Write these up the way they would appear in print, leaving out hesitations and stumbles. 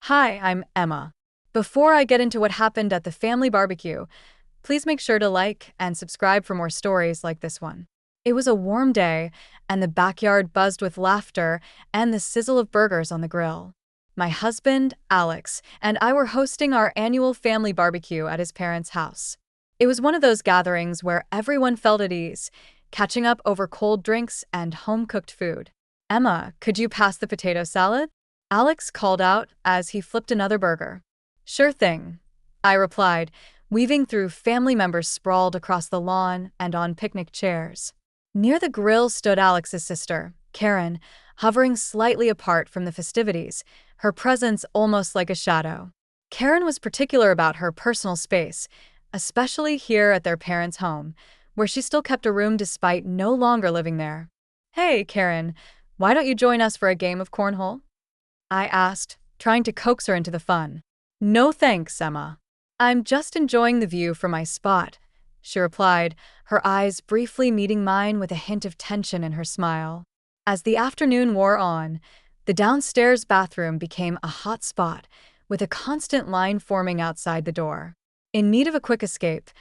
Hi, I'm Emma. Before I get into what happened at the family barbecue, please make sure to like and subscribe for more stories like this one. It was a warm day, and the backyard buzzed with laughter and the sizzle of burgers on the grill. My husband, Alex, and I were hosting our annual family barbecue at his parents' house. It was one of those gatherings where everyone felt at ease, catching up over cold drinks and home-cooked food. Emma, could you pass the potato salad? Alex called out as he flipped another burger. Sure thing, I replied, weaving through family members sprawled across the lawn and on picnic chairs. Near the grill stood Alex's sister, Karen, hovering slightly apart from the festivities, her presence almost like a shadow. Karen was particular about her personal space, especially here at their parents' home, where she still kept a room despite no longer living there. Hey, Karen, why don't you join us for a game of cornhole? I asked, trying to coax her into the fun. No thanks, Emma. I'm just enjoying the view from my spot, she replied, her eyes briefly meeting mine with a hint of tension in her smile. As the afternoon wore on, the downstairs bathroom became a hot spot, with a constant line forming outside the door. In need of a quick escape,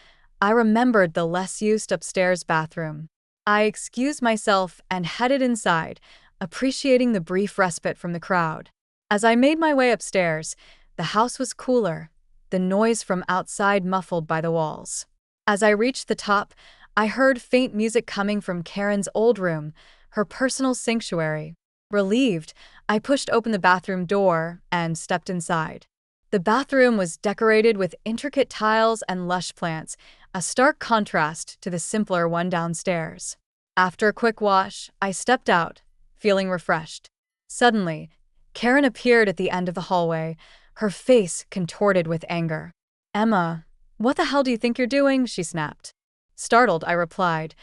I remembered the less used upstairs bathroom. I excused myself and headed inside, appreciating the brief respite from the crowd. As I made my way upstairs, the house was cooler, the noise from outside muffled by the walls. As I reached the top, I heard faint music coming from Karen's old room, her personal sanctuary. Relieved, I pushed open the bathroom door and stepped inside. The bathroom was decorated with intricate tiles and lush plants, a stark contrast to the simpler one downstairs. After a quick wash, I stepped out, feeling refreshed. Suddenly, Karen appeared at the end of the hallway, her face contorted with anger. Emma, what the hell do you think you're doing? She snapped. Startled, I replied,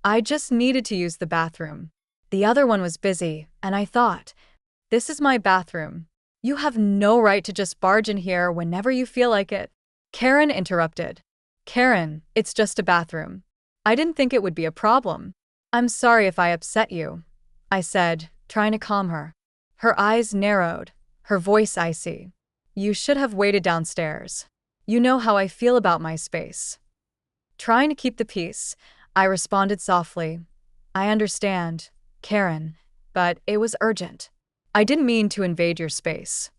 I just needed to use the bathroom. The other one was busy, and I thought, this is my bathroom. You have no right to just barge in here whenever you feel like it. Karen interrupted. Karen, it's just a bathroom. I didn't think it would be a problem. I'm sorry if I upset you, I said, trying to calm her. Her eyes narrowed, her voice icy. You should have waited downstairs. You know how I feel about my space. Trying to keep the peace, I responded softly. I understand, Karen, but it was urgent. I didn't mean to invade your space.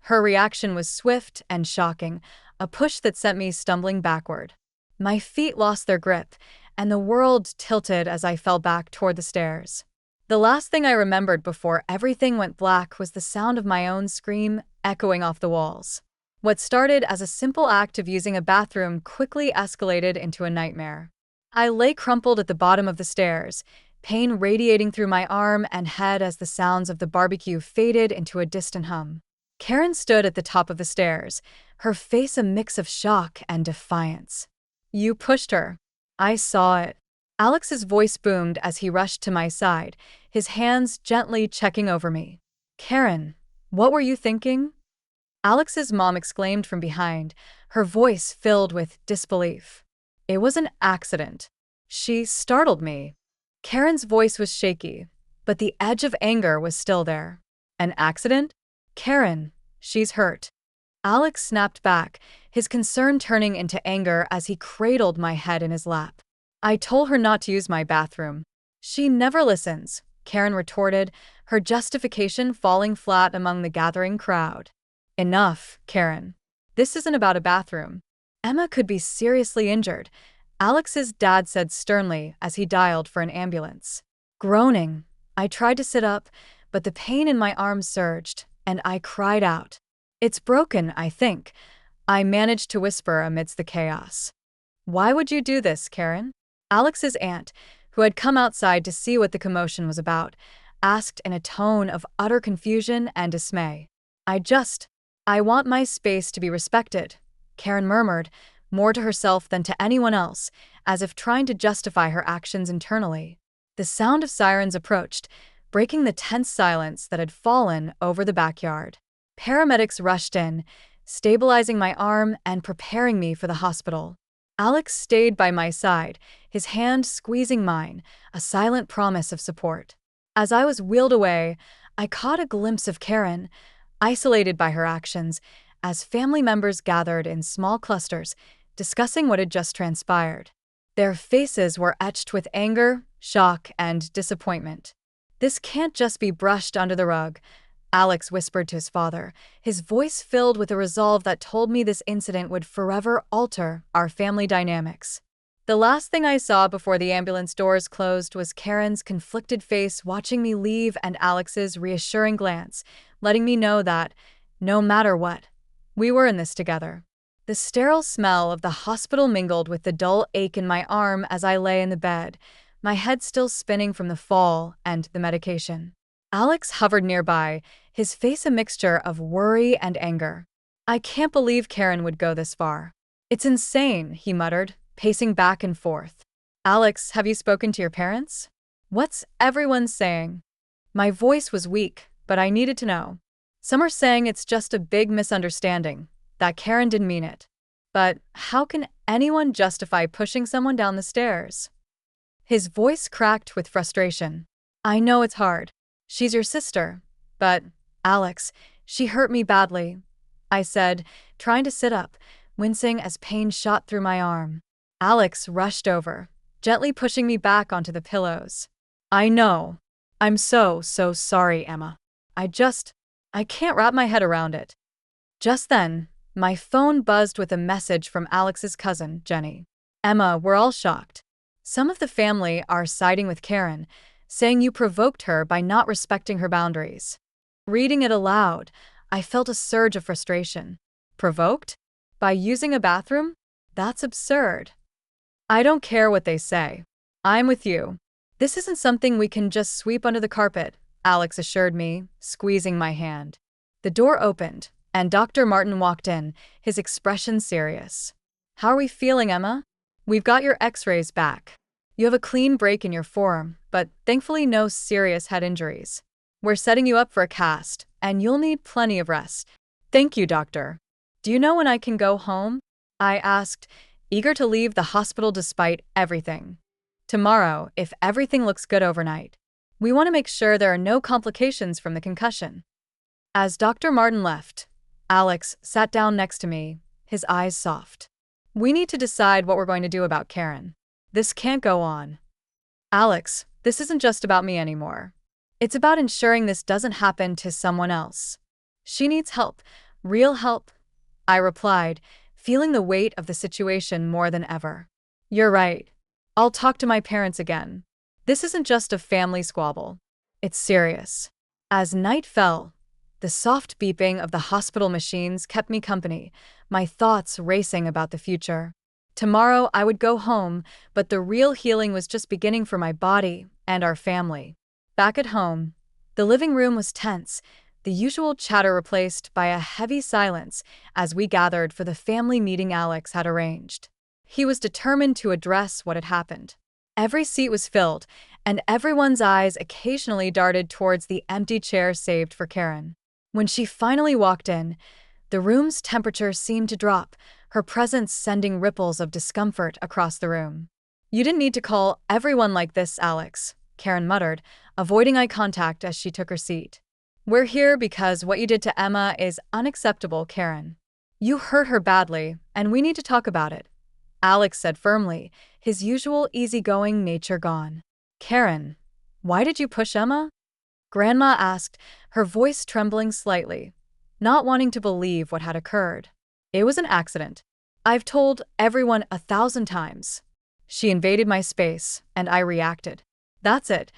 Her reaction was swift and shocking, a push that sent me stumbling backward. My feet lost their grip, and the world tilted as I fell back toward the stairs. The last thing I remembered before everything went black was the sound of my own scream echoing off the walls. What started as a simple act of using a bathroom quickly escalated into a nightmare. I lay crumpled at the bottom of the stairs, pain radiating through my arm and head as the sounds of the barbecue faded into a distant hum. Karen stood at the top of the stairs, her face a mix of shock and defiance. You pushed her. I saw it. Alex's voice boomed as he rushed to my side, his hands gently checking over me. Karen, what were you thinking? Alex's mom exclaimed from behind, her voice filled with disbelief. It was an accident. She startled me. Karen's voice was shaky, but the edge of anger was still there. An accident? Karen, she's hurt. Alex snapped back, his concern turning into anger as he cradled my head in his lap. I told her not to use my bathroom. She never listens, Karen retorted, her justification falling flat among the gathering crowd. Enough, Karen. This isn't about a bathroom. Emma could be seriously injured, Alex's dad said sternly as he dialed for an ambulance. Groaning, I tried to sit up, but the pain in my arms surged, and I cried out. It's broken, I think, I managed to whisper amidst the chaos. Why would you do this, Karen? Alex's aunt, who had come outside to see what the commotion was about, asked in a tone of utter confusion and dismay. I want my space to be respected, Karen murmured, more to herself than to anyone else, as if trying to justify her actions internally. The sound of sirens approached, breaking the tense silence that had fallen over the backyard. Paramedics rushed in, stabilizing my arm and preparing me for the hospital. Alex stayed by my side, his hand squeezing mine, a silent promise of support. As I was wheeled away, I caught a glimpse of Karen, isolated by her actions, as family members gathered in small clusters, discussing what had just transpired. Their faces were etched with anger, shock, and disappointment. "This can't just be brushed under the rug," Alex whispered to his father, his voice filled with a resolve that told me this incident would forever alter our family dynamics. The last thing I saw before the ambulance doors closed was Karen's conflicted face watching me leave and Alex's reassuring glance, letting me know that, no matter what, we were in this together. The sterile smell of the hospital mingled with the dull ache in my arm as I lay in the bed, my head still spinning from the fall and the medication. Alex hovered nearby, his face a mixture of worry and anger. "I can't believe Karen would go this far. It's insane," he muttered, pacing back and forth. "Alex, have you spoken to your parents? What's everyone saying?" My voice was weak, but I needed to know. "Some are saying it's just a big misunderstanding, that Karen didn't mean it. But how can anyone justify pushing someone down the stairs?" His voice cracked with frustration. "I know it's hard. She's your sister. But, Alex, she hurt me badly," I said, trying to sit up, wincing as pain shot through my arm. Alex rushed over, gently pushing me back onto the pillows. "I know. I'm so sorry, Emma. I can't wrap my head around it." Just then, my phone buzzed with a message from Alex's cousin, Jenny. "Emma, we're all shocked. Some of the family are siding with Karen, saying you provoked her by not respecting her boundaries." Reading it aloud, I felt a surge of frustration. Provoked? By using a bathroom? That's absurd. "I don't care what they say. I'm with you. This isn't something we can just sweep under the carpet," Alex assured me, squeezing my hand. The door opened, and Dr. Martin walked in, his expression serious. "How are we feeling, Emma? We've got your x-rays back. You have a clean break in your forearm, but thankfully no serious head injuries. We're setting you up for a cast, and you'll need plenty of rest." "Thank you, doctor. Do you know when I can go home?" I asked, eager to leave the hospital despite everything. "Tomorrow, if everything looks good overnight. We want to make sure there are no complications from the concussion." As Dr. Martin left, Alex sat down next to me, his eyes soft. "We need to decide what we're going to do about Karen. This can't go on." "Alex, this isn't just about me anymore. It's about ensuring this doesn't happen to someone else. She needs help, real help," I replied, feeling the weight of the situation more than ever. "You're right. I'll talk to my parents again. This isn't just a family squabble. It's serious." As night fell, the soft beeping of the hospital machines kept me company, my thoughts racing about the future. Tomorrow I would go home, but the real healing was just beginning for my body and our family. Back at home, the living room was tense, the usual chatter replaced by a heavy silence as we gathered for the family meeting Alex had arranged. He was determined to address what had happened. Every seat was filled, and everyone's eyes occasionally darted towards the empty chair saved for Karen. When she finally walked in, the room's temperature seemed to drop, her presence sending ripples of discomfort across the room. "You didn't need to call everyone like this, Alex," Karen muttered, avoiding eye contact as she took her seat. "We're here because what you did to Emma is unacceptable, Karen. You hurt her badly, and we need to talk about it," Alex said firmly, his usual easygoing nature gone. "Karen, why did you push Emma?" Grandma asked, her voice trembling slightly, not wanting to believe what had occurred. "It was an accident. I've told everyone 1,000 times." She invaded my space, and I reacted. "That's it."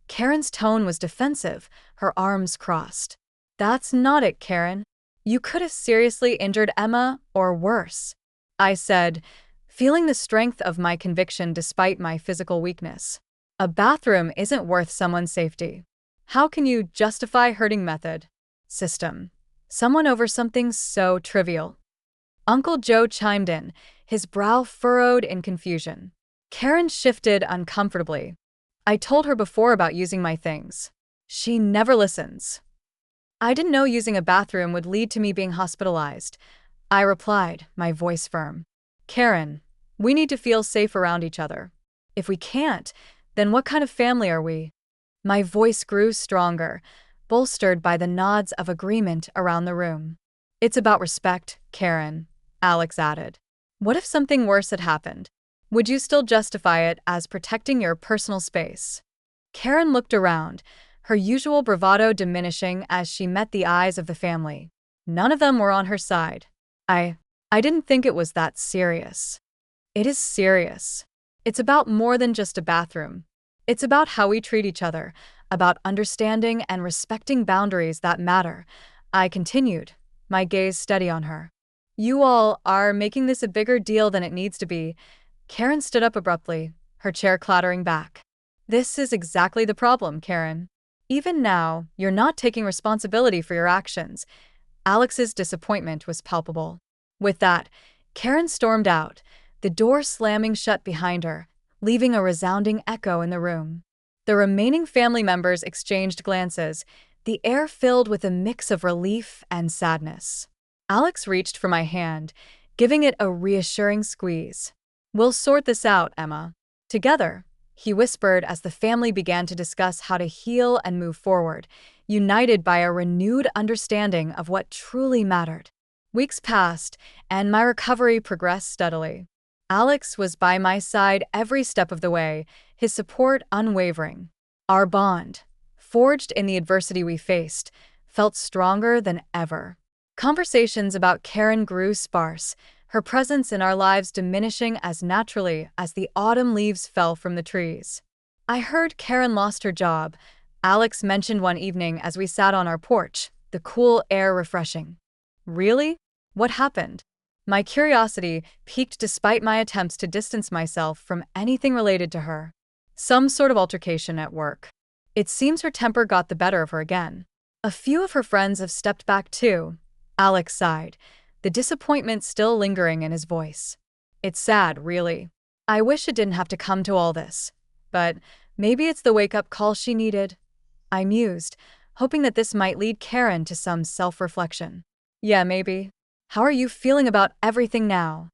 Karen's tone was defensive, her arms crossed. "That's not it, Karen. You could have seriously injured Emma, or worse," I said, feeling the strength of my conviction despite my physical weakness. "A bathroom isn't worth someone's safety. How can you justify hurting method, system, someone over something so trivial?" Uncle Joe chimed in, his brow furrowed in confusion. Karen shifted uncomfortably. "I told her before about using my things. She never listens." "I didn't know using a bathroom would lead to me being hospitalized," I replied, my voice firm. "Karen, we need to feel safe around each other. If we can't, then what kind of family are we?" My voice grew stronger, bolstered by the nods of agreement around the room. It's about respect, Karen, Alex added. What if something worse had happened? Would you still justify it as protecting your personal space? Karen looked around, her usual bravado diminishing as she met the eyes of the family. None of them were on her side. I didn't think it was that serious. It is serious. It's about more than just a bathroom. It's about how we treat each other, about understanding and respecting boundaries that matter. I continued, my gaze steady on her. You all are making this a bigger deal than it needs to be. Karen stood up abruptly, her chair clattering back. This is exactly the problem, Karen. Even now, you're not taking responsibility for your actions. Alex's disappointment was palpable. With that, Karen stormed out, the door slamming shut behind her, leaving a resounding echo in the room. The remaining family members exchanged glances, the air filled with a mix of relief and sadness. Alex reached for my hand, giving it a reassuring squeeze. We'll sort this out, Emma. Together, he whispered as the family began to discuss how to heal and move forward, united by a renewed understanding of what truly mattered. Weeks passed, and my recovery progressed steadily. Alex was by my side every step of the way, his support unwavering. Our bond, forged in the adversity we faced, felt stronger than ever. Conversations about Karen grew sparse, her presence in our lives diminishing as naturally as the autumn leaves fell from the trees. I heard Karen lost her job, Alex mentioned one evening as we sat on our porch, the cool air refreshing. Really? What happened? My curiosity piqued despite my attempts to distance myself from anything related to her. Some sort of altercation at work. It seems her temper got the better of her again. A few of her friends have stepped back too, Alex sighed, the disappointment still lingering in his voice. It's sad, really. I wish it didn't have to come to all this. But maybe it's the wake-up call she needed. I mused, hoping that this might lead Karen to some self-reflection. Yeah, maybe. How are you feeling about everything now?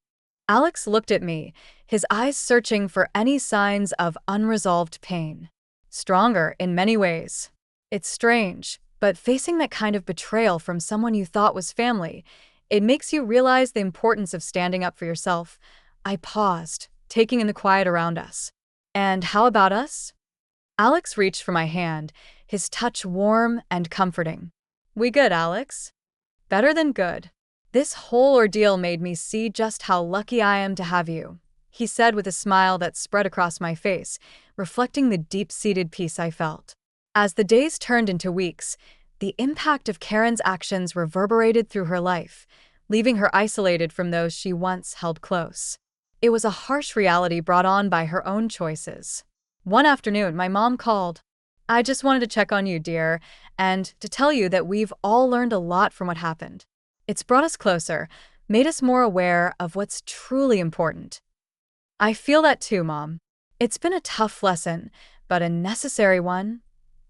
Alex looked at me, his eyes searching for any signs of unresolved pain. Stronger in many ways. It's strange, but facing that kind of betrayal from someone you thought was family, it makes you realize the importance of standing up for yourself. I paused, taking in the quiet around us. And how about us? Alex reached for my hand, his touch warm and comforting. We good, Alex? Better than good. This whole ordeal made me see just how lucky I am to have you, he said with a smile that spread across my face, reflecting the deep-seated peace I felt. As the days turned into weeks, the impact of Karen's actions reverberated through her life, leaving her isolated from those she once held close. It was a harsh reality brought on by her own choices. One afternoon, my mom called. I just wanted to check on you, dear, and to tell you that we've all learned a lot from what happened. It's brought us closer, made us more aware of what's truly important. I feel that too, Mom. It's been a tough lesson, but a necessary one,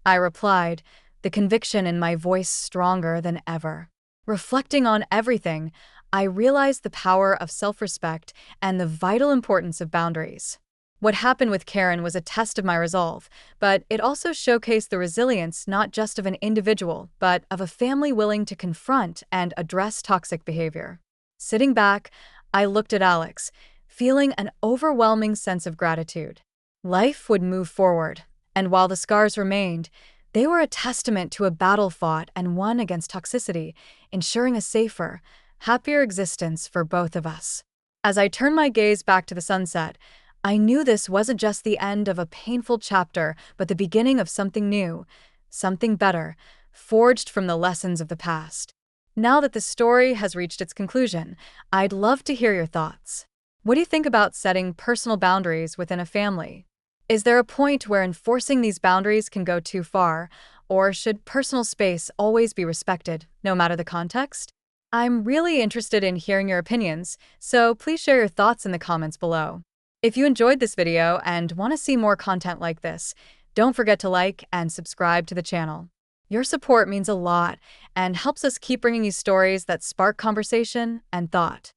I replied, the conviction in my voice stronger than ever. Reflecting on everything, I realized the power of self-respect and the vital importance of boundaries. What happened with Karen was a test of my resolve, but it also showcased the resilience not just of an individual, but of a family willing to confront and address toxic behavior. Sitting back, I looked at Alex, feeling an overwhelming sense of gratitude. Life would move forward, and while the scars remained, they were a testament to a battle fought and won against toxicity, ensuring a safer, happier existence for both of us. As I turned my gaze back to the sunset, I knew this wasn't just the end of a painful chapter, but the beginning of something new, something better, forged from the lessons of the past. Now that the story has reached its conclusion, I'd love to hear your thoughts. What do you think about setting personal boundaries within a family? Is there a point where enforcing these boundaries can go too far, or should personal space always be respected, no matter the context? I'm really interested in hearing your opinions, so please share your thoughts in the comments below. If you enjoyed this video and want to see more content like this, don't forget to like and subscribe to the channel. Your support means a lot and helps us keep bringing you stories that spark conversation and thought.